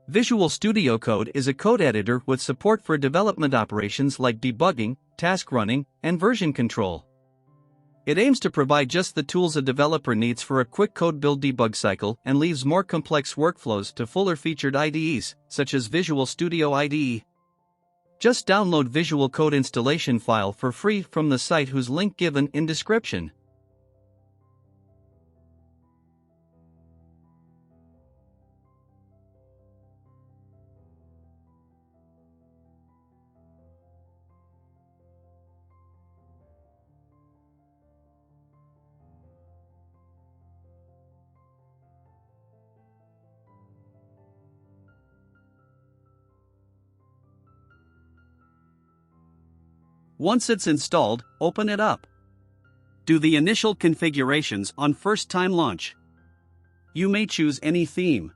Visual Studio Code is a code editor with support for development operations like debugging, task running, and version control. It aims to provide just the tools a developer needs for a quick code build debug cycle and leaves more complex workflows to fuller featured IDEs, such as Visual Studio IDE. Just download Visual Code installation file for free from the site whose link given in description. Once it's installed, open it up. Do the initial configurations on first-time launch. You may choose any theme.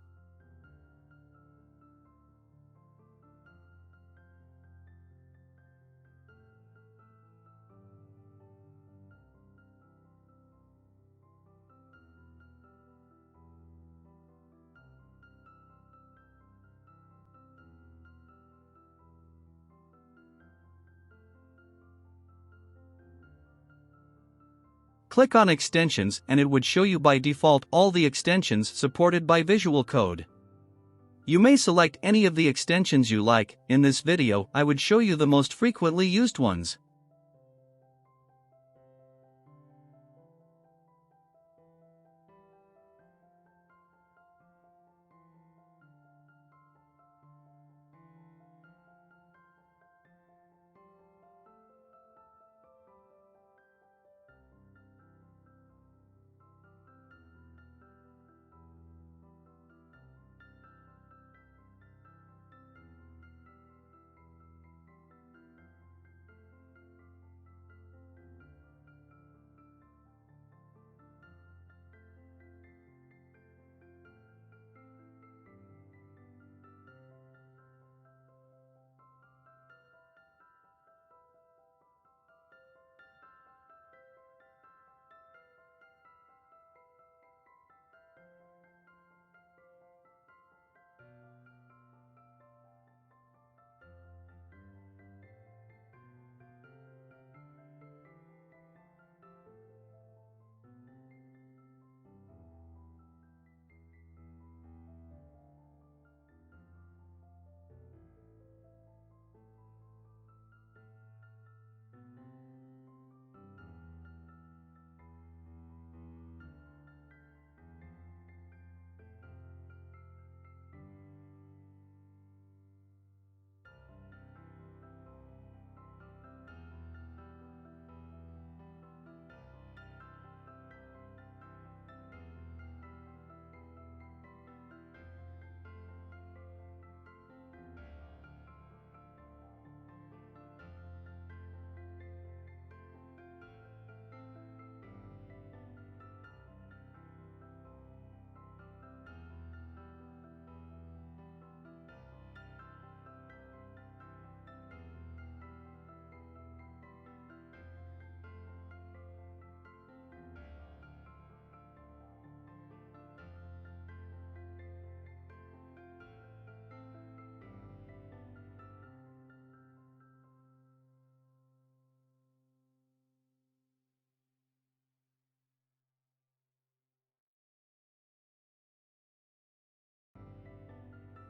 Click on Extensions and it would show you by default all the extensions supported by Visual Code. You may select any of the extensions you like. In this video, I would show you the most frequently used ones.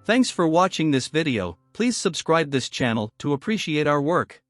Thanks for watching this video. Please subscribe this channel to appreciate our work.